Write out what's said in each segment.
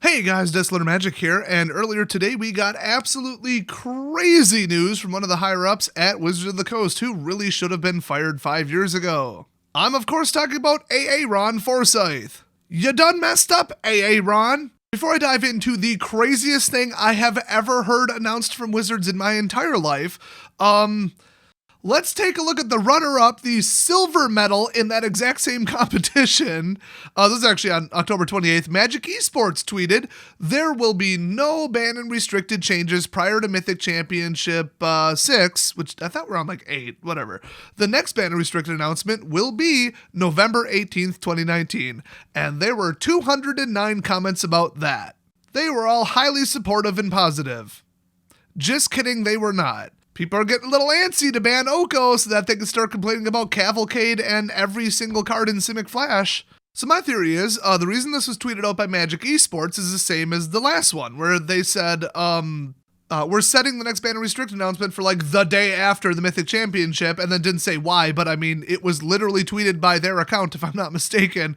Hey guys, Desolate Magic here, and earlier today we got absolutely crazy news from one of the higher-ups at Wizards of the Coast who really should have been fired 5 years ago. I'm of course talking about Ron Forsyth. You done messed up, Ron? Before I dive into the craziest thing I have ever heard announced from Wizards in my entire life, let's take a look at the runner-up, the silver medal in that exact same competition. This is actually on October 28th. Magic Esports tweeted, there will be no ban and restricted changes prior to Mythic Championship 6, which I thought were on like 8, whatever. The next ban and restricted announcement will be November 18th, 2019. And there were 209 comments about that. They were all highly supportive and positive. Just kidding, they were not. People are getting a little antsy to ban Oko so that they can start complaining about Cavalcade and every single card in Simic Flash. So my theory is, the reason this was tweeted out by Magic Esports is the same as the last one, where they said, we're setting the next ban and restrict announcement for like the day after the Mythic Championship, and then didn't say why, but I mean, it was literally tweeted by their account, if I'm not mistaken.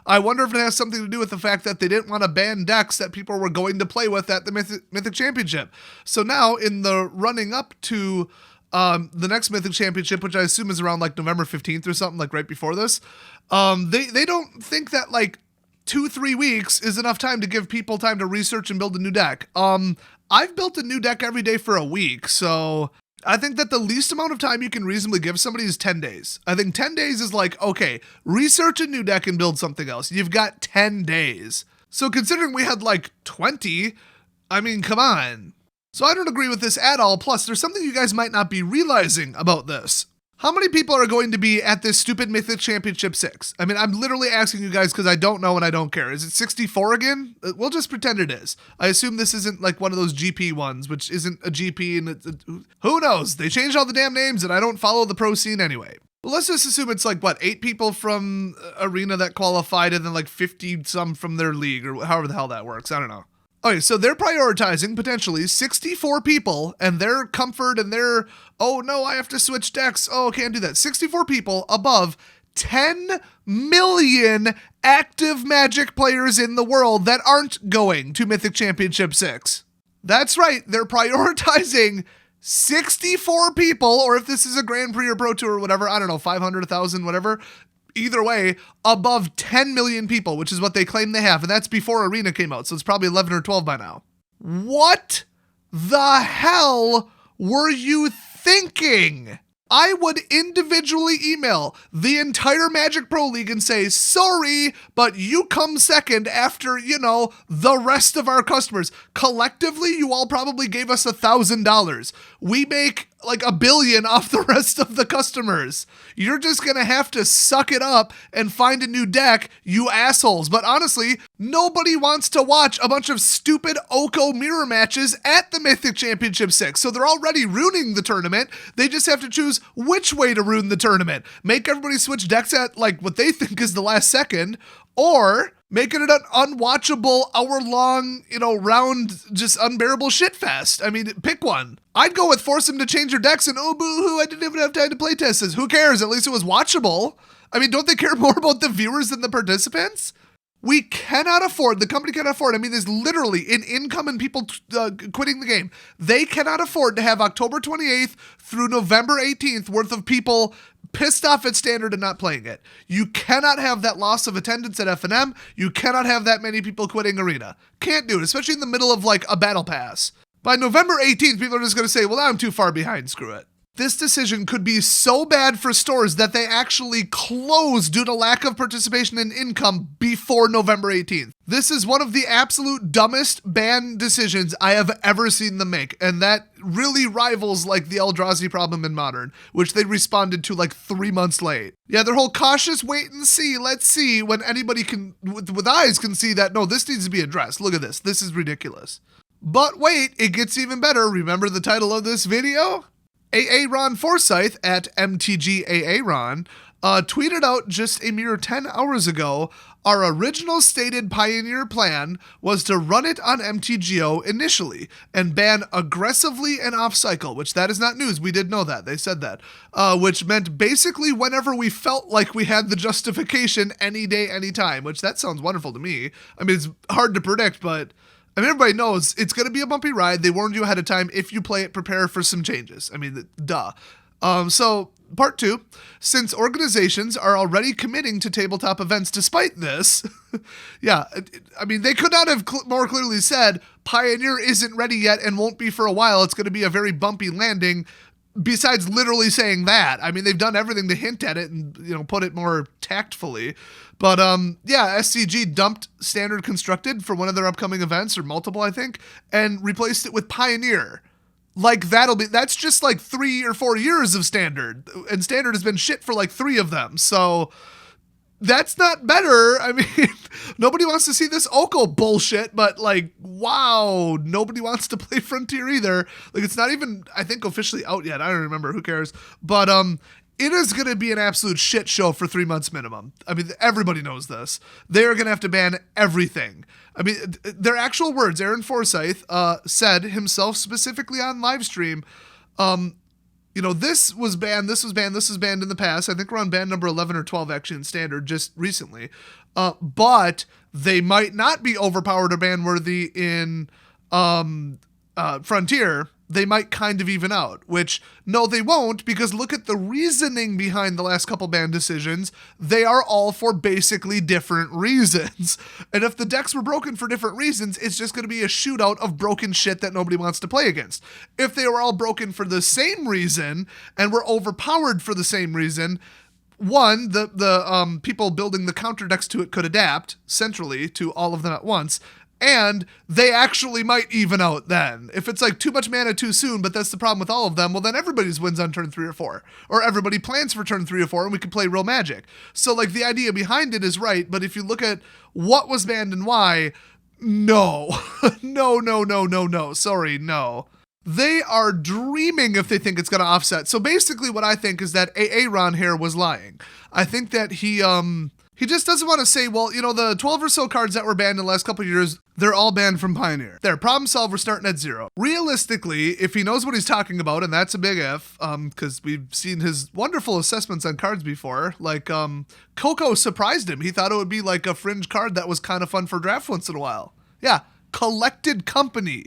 I wonder if it has something to do with the fact that they didn't want to ban decks that people were going to play with at the Mythic Championship. So now, in the running up to the next Mythic Championship, which I assume is around like November 15th or something, like right before this, they don't think that like 2-3 weeks is enough time to give people time to research and build a new deck. I've built a new deck every day for a week, so I think that the least amount of time you can reasonably give somebody is 10 days. I think 10 days is like, okay, research a new deck and build something else. You've got 10 days. So considering we had like 20, I mean, come on. So I don't agree with this at all. Plus, there's something you guys might not be realizing about this. How many people are going to be at this stupid Mythic Championship 6? I mean, I'm literally asking you guys because I don't know and I don't care. Is it 64 again? We'll just pretend it is. I assume this isn't like one of those GP ones, which isn't a GP, and who knows? They changed all the damn names and I don't follow the pro scene anyway. But let's just assume it's like, what, 8 people from Arena that qualified and then like 50 some from their league or however the hell that works. I don't know. Okay, so they're prioritizing potentially 64 people and their comfort and their, oh no, I have to switch decks. Oh, can't do that. 64 people above 10 million active Magic players in the world that aren't going to Mythic Championship 6. That's right, they're prioritizing 64 people, or if this is a Grand Prix or Pro Tour or whatever, I don't know, 500, 1,000, whatever. Either way, above 10 million people, which is what they claim they have. And that's before Arena came out, so it's probably 11 or 12 by now. What the hell were you thinking? I would individually email the entire Magic Pro League and say, sorry, but you come second after, you know, the rest of our customers. Collectively, you all probably gave us $1,000. We make like $1 billion off the rest of the customers. You're just gonna have to suck it up and find a new deck, you assholes. But honestly, nobody wants to watch a bunch of stupid Oko mirror matches at the Mythic Championship 6. So they're already ruining the tournament. They just have to choose which way to ruin the tournament. Make everybody switch decks at like what they think is the last second, or making it an unwatchable hour-long, round, just unbearable shitfest. I mean, pick one. I'd go with force them to change their decks and, oh, boo-hoo, I didn't even have time to play test this. Who cares? At least it was watchable. I mean, don't they care more about the viewers than the participants? We cannot afford, the company cannot afford, I mean, there's literally an income and people quitting the game. They cannot afford to have October 28th through November 18th worth of people pissed off at Standard and not playing it. You cannot have that loss of attendance at FNM. You cannot have that many people quitting Arena. Can't do it, especially in the middle of like a battle pass. By November 18th, people are just going to say, well, I'm too far behind, screw it. This decision could be so bad for stores that they actually close due to lack of participation and income before November 18th. This is one of the absolute dumbest ban decisions I have ever seen them make, and that really rivals like the Eldrazi problem in Modern, which they responded to like 3 months late. Yeah, their whole cautious wait and see, let's see, when anybody can, with eyes can see that, no, this needs to be addressed. Look at this. This is ridiculous. But wait, it gets even better. Remember the title of this video? Ron Forsyth at MTG Ron tweeted out just a mere 10 hours ago, our original stated Pioneer plan was to run it on MTGO initially and ban aggressively and off-cycle, which that is not news. We did know that. They said that. Which meant basically whenever we felt like we had the justification any day, any time, which that sounds wonderful to me. I mean, it's hard to predict, but I mean, everybody knows it's going to be a bumpy ride. They warned you ahead of time. If you play it, prepare for some changes. I mean, duh. So part 2, since organizations are already committing to tabletop events despite this, yeah, I mean, they could not have more clearly said Pioneer isn't ready yet and won't be for a while. It's going to be a very bumpy landing. Besides literally saying that, I mean, they've done everything to hint at it and, you know, put it more tactfully. But yeah, SCG dumped Standard Constructed for one of their upcoming events, or multiple, I think, and replaced it with Pioneer. Like, that's just like 3 or 4 years of Standard, and Standard has been shit for like 3 of them. So that's not better. I mean, nobody wants to see this Oko bullshit, but like, wow, nobody wants to play Frontier either. Like, it's not even, I think, officially out yet. I don't remember. Who cares? But it is going to be an absolute shit show for 3 months minimum. I mean, everybody knows this. They're going to have to ban everything. I mean, their actual words, Aaron Forsyth said himself specifically on live stream, you know, this was banned in the past. I think we're on ban number 11 or 12 actually in Standard just recently. But they might not be overpowered or ban worthy in Frontier. They might kind of even out, which no, they won't, because look at the reasoning behind the last couple ban decisions. They are all for basically different reasons. And if the decks were broken for different reasons, it's just going to be a shootout of broken shit that nobody wants to play against. If they were all broken for the same reason and were overpowered for the same reason, one, the people building the counter decks to it could adapt centrally to all of them at once. And they actually might even out then. If it's like too much mana too soon, but that's the problem with all of them, well, then everybody's wins on turn 3 or 4. Or everybody plans for turn 3 or 4, and we can play real Magic. So, like, the idea behind it is right, but if you look at what was banned and why, no. No. Sorry, no. They are dreaming if they think it's going to offset. So basically what I think is that Aaron here was lying. I think that he just doesn't want to say, well, you know, the 12 or so cards that were banned in the last couple of years, they're all banned from Pioneer. They're problem solved, we're starting at 0. Realistically, if he knows what he's talking about, and that's a big if, because we've seen his wonderful assessments on cards before, like Coco surprised him. He thought it would be like a fringe card that was kind of fun for draft once in a while. Yeah, Collected Company.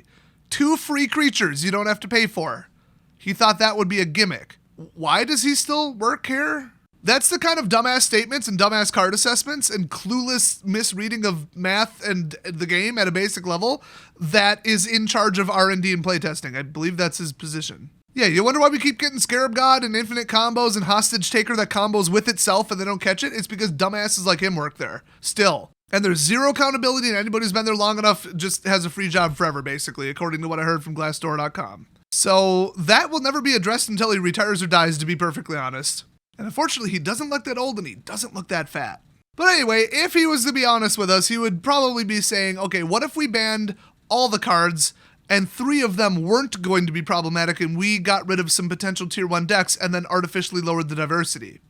2 free creatures you don't have to pay for. He thought that would be a gimmick. Why does he still work here? That's the kind of dumbass statements and dumbass card assessments and clueless misreading of math and the game at a basic level that is in charge of R&D and playtesting. I believe that's his position. Yeah, you wonder why we keep getting Scarab God and Infinite Combos and Hostage Taker that combos with itself and they don't catch it? It's because dumbasses like him work there. Still. And there's 0 accountability, and anybody who's been there long enough just has a free job forever, basically, according to what I heard from Glassdoor.com. So that will never be addressed until he retires or dies, to be perfectly honest. And unfortunately, he doesn't look that old and he doesn't look that fat. But anyway, if he was to be honest with us, he would probably be saying, okay, what if we banned all the cards and 3 of them weren't going to be problematic and we got rid of some potential tier 1 decks and then artificially lowered the diversity?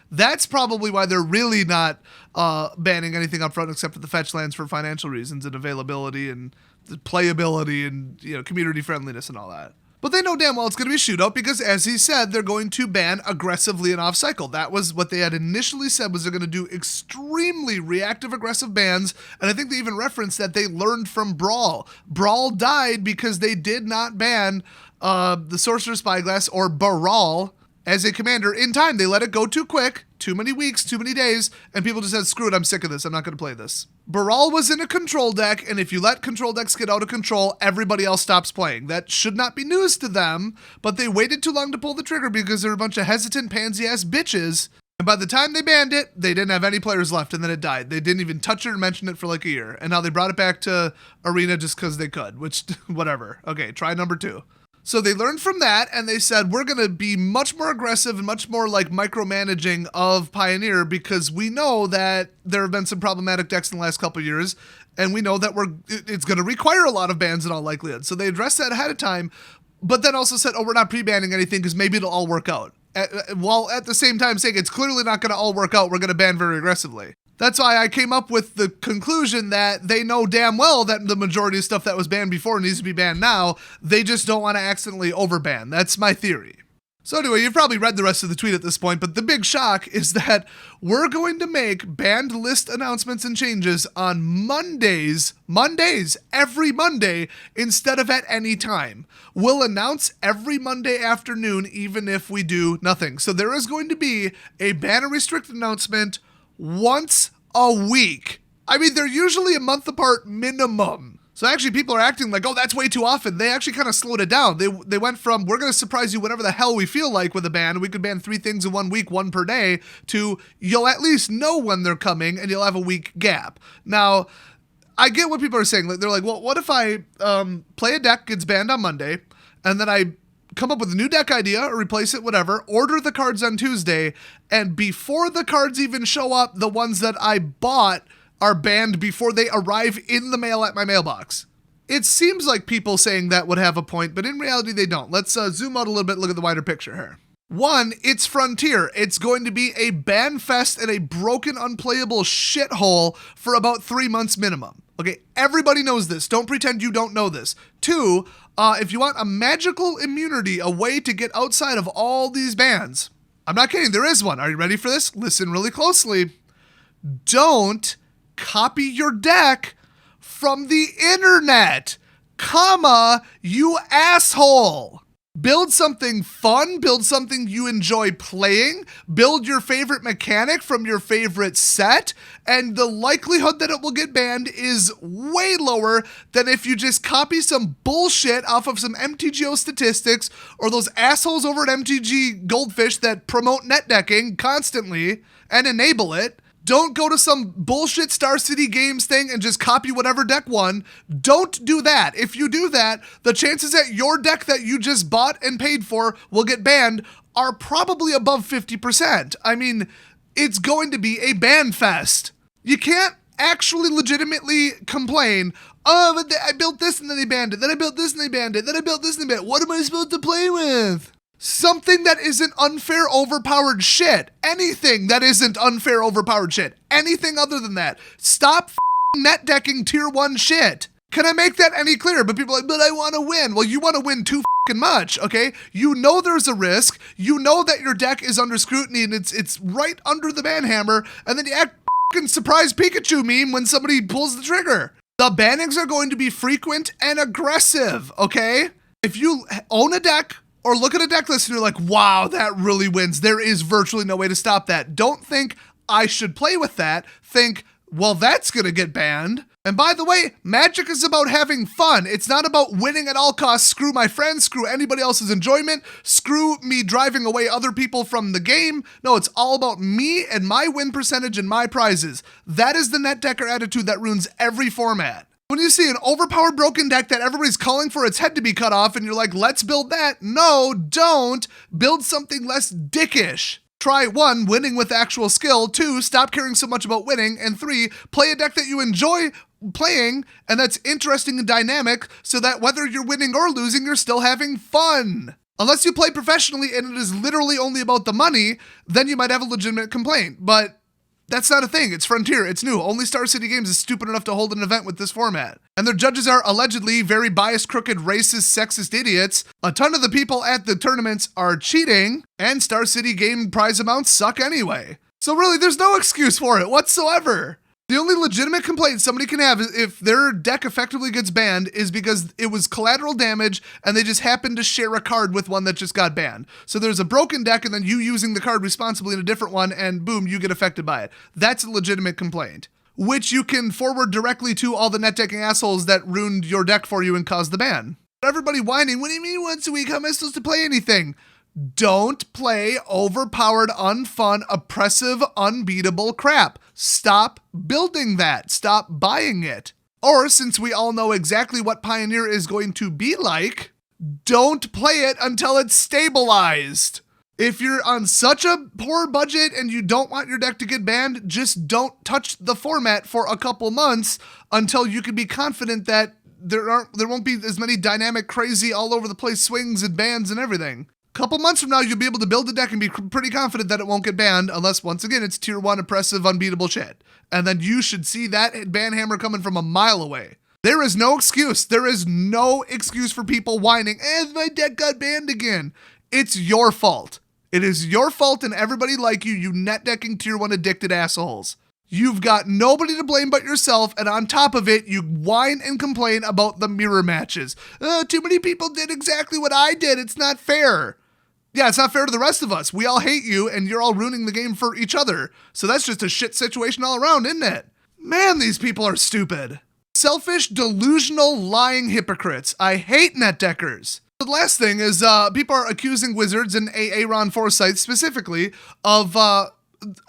That's probably why they're really not banning anything up front except for the fetch lands for financial reasons and availability and playability and, you know, community friendliness and all that. But they know damn well it's going to be a shootout because, as he said, they're going to ban aggressively and off-cycle. That was what they had initially said, was they're going to do extremely reactive, aggressive bans, and I think they even referenced that they learned from Brawl. Brawl died because they did not ban the Sorcerer's Spyglass or Baral as a commander in time. They let it go too quick, too many weeks, too many days, and people just said, screw it, I'm sick of this, I'm not going to play this. Baral was in a control deck, and if you let control decks get out of control, everybody else stops playing. That should not be news to them, but they waited too long to pull the trigger because they're a bunch of hesitant pansy-ass bitches, and by the time they banned it, they didn't have any players left, and then it died. They didn't even touch it or mention it for like a year, and now they brought it back to Arena just because they could, which, whatever. Okay, try number 2. So they learned from that, and they said, we're going to be much more aggressive and much more like micromanaging of Pioneer because we know that there have been some problematic decks in the last couple of years, and we know that it's going to require a lot of bans in all likelihood. So they addressed that ahead of time, but then also said, oh, we're not pre-banning anything because maybe it'll all work out. while at the same time saying it's clearly not going to all work out. We're going to ban very aggressively. That's why I came up with the conclusion that they know damn well that the majority of stuff that was banned before needs to be banned now. They just don't want to accidentally overban. That's my theory. So anyway, you've probably read the rest of the tweet at this point, but the big shock is that we're going to make banned list announcements and changes on Mondays, every Monday, instead of at any time. We'll announce every Monday afternoon, even if we do nothing. So there is going to be a ban and restrict announcement once a week. I mean, they're usually a month apart minimum. So actually people are acting like, oh, that's way too often. They actually kind of slowed it down. They went from, we're going to surprise you whenever the hell we feel like with a ban. We could ban 3 things in 1 week, 1 per day, to you'll at least know when they're coming and you'll have a week gap. Now, I get what people are saying. They're like, well, what if I play a deck, gets banned on Monday, and then I come up with a new deck idea or replace it, whatever, order the cards on Tuesday, and before the cards even show up, the ones that I bought are banned before they arrive in the mail at my mailbox. It seems like people saying that would have a point, but in reality they don't. Let's zoom out a little bit, look at the wider picture here. 1, it's Frontier. It's going to be a ban fest and a broken, unplayable shithole for about 3 months minimum. Okay, everybody knows this. Don't pretend you don't know this. 2, if you want a magical immunity, a way to get outside of all these bans, I'm not kidding, there is one. Are you ready for this? Listen really closely. Don't copy your deck from the internet, you asshole. Build something fun, build something you enjoy playing, build your favorite mechanic from your favorite set, and the likelihood that it will get banned is way lower than if you just copy some bullshit off of some MTGO statistics or those assholes over at MTG Goldfish that promote net decking constantly and enable it. Don't go to some bullshit Star City Games thing and just copy whatever deck won. Don't do that. If you do that, the chances that your deck that you just bought and paid for will get banned are probably above 50%. I mean, it's going to be a ban fest. You can't actually legitimately complain, oh, but I built this and then they banned it. Then I built this and they banned it. Then I built this and they banned it. What am I supposed to play with? Something that isn't unfair, overpowered shit. Anything that isn't unfair, overpowered shit. Anything other than that. Stop net decking tier 1 shit. Can I make that any clearer? But people are like, but I want to win. Well, you want to win too much, okay? You know there's a risk. You know that your deck is under scrutiny and it's right under the ban hammer. And then you act surprise Pikachu meme when somebody pulls the trigger. The bannings are going to be frequent and aggressive, okay? If you own a deck, or look at a deck list and you're like, wow, that really wins. There is virtually no way to stop that. Don't think I should play with that. Think, well, that's going to get banned. And by the way, Magic is about having fun. It's not about winning at all costs. Screw my friends, screw anybody else's enjoyment, screw me driving away other people from the game. No, it's all about me and my win percentage and my prizes. That is the net decker attitude that ruins every format. When you see an overpowered broken deck that everybody's calling for its head to be cut off and you're like, let's build that. No, don't. Build something less dickish. Try 1, winning with actual skill. 2, stop caring so much about winning. And 3, play a deck that you enjoy playing and that's interesting and dynamic so that whether you're winning or losing, you're still having fun. Unless you play professionally and it is literally only about the money, then you might have a legitimate complaint. But that's not a thing. It's Frontier. It's new. Only Star City Games is stupid enough to hold an event with this format. And their judges are allegedly very biased, crooked, racist, sexist idiots. A ton of the people at the tournaments are cheating, and Star City game prize amounts suck anyway. So really, there's no excuse for it whatsoever. The only legitimate complaint somebody can have if their deck effectively gets banned is because it was collateral damage and they just happened to share a card with one that just got banned. So there's a broken deck and then you using the card responsibly in a different one and boom, you get affected by it. That's a legitimate complaint, which you can forward directly to all the net decking assholes that ruined your deck for you and caused the ban. Everybody whining, what do you mean once a week? How am I supposed to play anything? Don't play overpowered, unfun, oppressive, unbeatable crap. Stop building that. Stop buying it. Or, since we all know exactly what Pioneer is going to be like, don't play it until it's stabilized. If you're on such a poor budget and you don't want your deck to get banned, just don't touch the format for a couple months until you can be confident that there won't be as many dynamic, crazy, all over the place swings and bans and everything. Couple months from now, you'll be able to build a deck and be pretty confident that it won't get banned unless, once again, it's tier 1 oppressive, unbeatable shit. And then you should see that ban hammer coming from a mile away. There is no excuse. There is no excuse for people whining, my deck got banned again. It's your fault. It is your fault and everybody like you net decking tier 1 addicted assholes. You've got nobody to blame but yourself, and on top of it, you whine and complain about the mirror matches. Too many people did exactly what I did. It's not fair. Yeah, it's not fair to the rest of us. We all hate you, and you're all ruining the game for each other. So that's just a shit situation all around, isn't it? Man, these people are stupid. Selfish, delusional, lying hypocrites. I hate net deckers. The last thing is people are accusing Wizards and Aaron Forsyth specifically of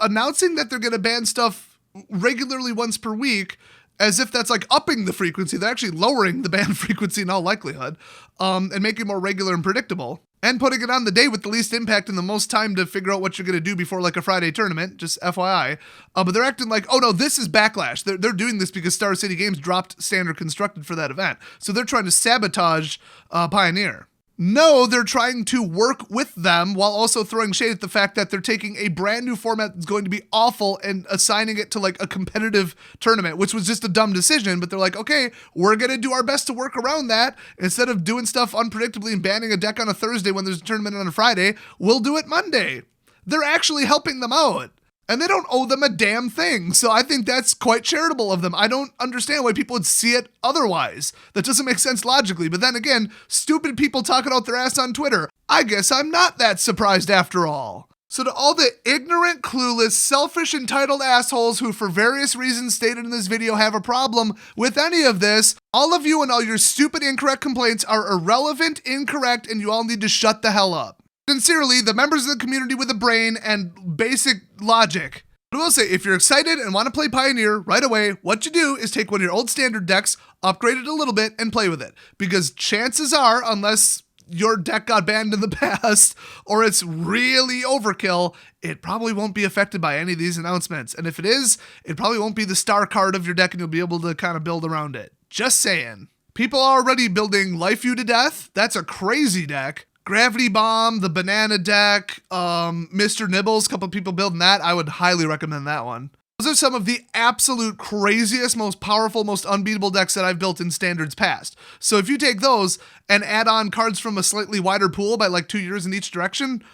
announcing that they're going to ban stuff regularly once per week, as if that's like upping the frequency. They're actually lowering the ban frequency in all likelihood, and making it more regular and predictable, and putting it on the day with the least impact and the most time to figure out what you're going to do before like a Friday tournament, just FYI. But they're acting like, oh no, this is backlash. They're doing this because Star City Games dropped standard constructed for that event. So they're trying to sabotage Pioneer. No, they're trying to work with them while also throwing shade at the fact that they're taking a brand new format that's going to be awful and assigning it to like a competitive tournament, which was just a dumb decision. But they're like, okay, we're going to do our best to work around that. Instead of doing stuff unpredictably and banning a deck on a Thursday when there's a tournament on a Friday, we'll do it Monday. They're actually helping them out. And they don't owe them a damn thing. So I think that's quite charitable of them. I don't understand why people would see it otherwise. That doesn't make sense logically. But then again, stupid people talking out their ass on Twitter. I guess I'm not that surprised after all. So to all the ignorant, clueless, selfish, entitled assholes who for various reasons stated in this video have a problem with any of this, all of you and all your stupid, incorrect complaints are irrelevant, incorrect, and you all need to shut the hell up. Sincerely, the members of the community with a brain and basic logic. But I will say, if you're excited and want to play Pioneer right away, what you do is take one of your old standard decks, upgrade it a little bit, and play with it. Because chances are, unless your deck got banned in the past, or it's really overkill, it probably won't be affected by any of these announcements. And if it is, it probably won't be the star card of your deck and you'll be able to kind of build around it. Just saying. People are already building Life You to Death. That's a crazy deck. Gravity Bomb, the Banana deck, Mr. Nibbles, a couple of people building that. I would highly recommend that one. Those are some of the absolute craziest, most powerful, most unbeatable decks that I've built in Standards past. So if you take those and add on cards from a slightly wider pool by like 2 years in each direction,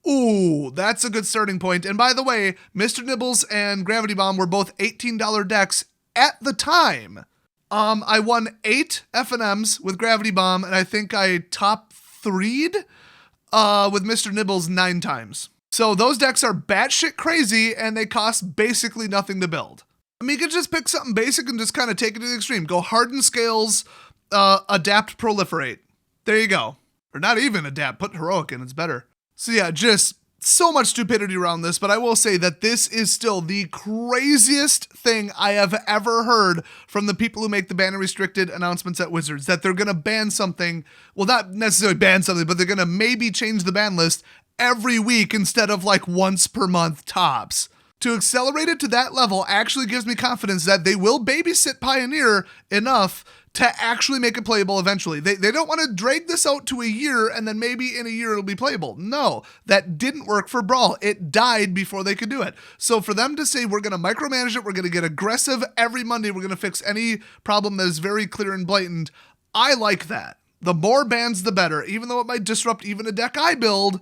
ooh, that's a good starting point. And by the way, Mr. Nibbles and Gravity Bomb were both $18 decks at the time. I won 8 FNMs with Gravity Bomb, and I think I top 3'd with Mr. Nibbles 9 times. So those decks are batshit crazy and they cost basically nothing to build. I mean, you can just pick something basic and just kind of take it to the extreme. Go harden scales, adapt, proliferate. There you go. Or not even adapt, put heroic in, it's better. So yeah, just so much stupidity around this, but I will say that this is still the craziest thing I have ever heard from the people who make the ban and restricted announcements at Wizards, that they're going to ban something, well, not necessarily ban something, but they're going to maybe change the ban list every week instead of like once per month tops. To accelerate it to that level actually gives me confidence that they will babysit Pioneer enough to actually make it playable eventually. They don't want to drag this out to a year and then maybe in a year it'll be playable. No, that didn't work for Brawl. It died before they could do it. So for them to say we're going to micromanage it, we're going to get aggressive every Monday, we're going to fix any problem that is very clear and blatant, I like that. The more bans, the better. Even though it might disrupt even a deck I build,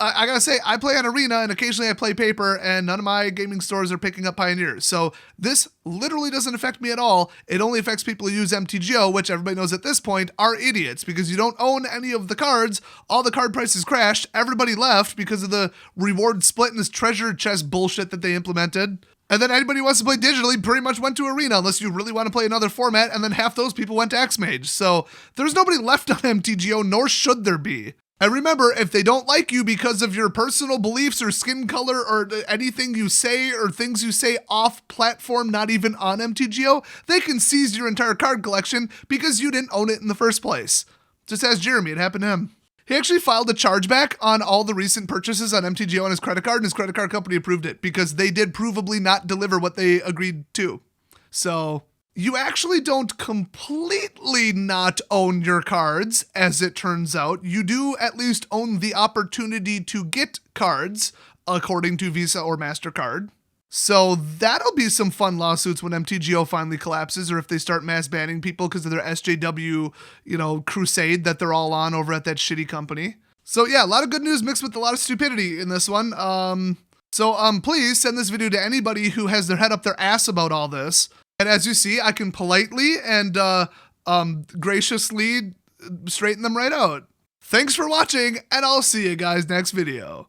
I gotta say, I play on Arena and occasionally I play Paper and none of my gaming stores are picking up Pioneers. So this literally doesn't affect me at all. It only affects people who use MTGO, which everybody knows at this point are idiots because you don't own any of the cards. All the card prices crashed. Everybody left because of the reward split and this treasure chest bullshit that they implemented. And then anybody who wants to play digitally pretty much went to Arena unless you really want to play another format, and then half those people went to X-Mage. So there's nobody left on MTGO, nor should there be. And remember, if they don't like you because of your personal beliefs or skin color or anything you say or things you say off platform, not even on MTGO, they can seize your entire card collection because you didn't own it in the first place. Just ask Jeremy, it happened to him. He actually filed a chargeback on all the recent purchases on MTGO on his credit card, and his credit card company approved it because they did provably not deliver what they agreed to. So You actually don't completely not own your cards, as it turns out. You do at least own the opportunity to get cards, according to Visa or MasterCard. So that'll be some fun lawsuits when MTGO finally collapses, or if they start mass banning people because of their SJW, crusade that they're all on over at that shitty company. So yeah, a lot of good news mixed with a lot of stupidity in this one. Please send this video to anybody who has their head up their ass about all this. And as you see, I can politely and graciously straighten them right out. Thanks for watching, and I'll see you guys next video.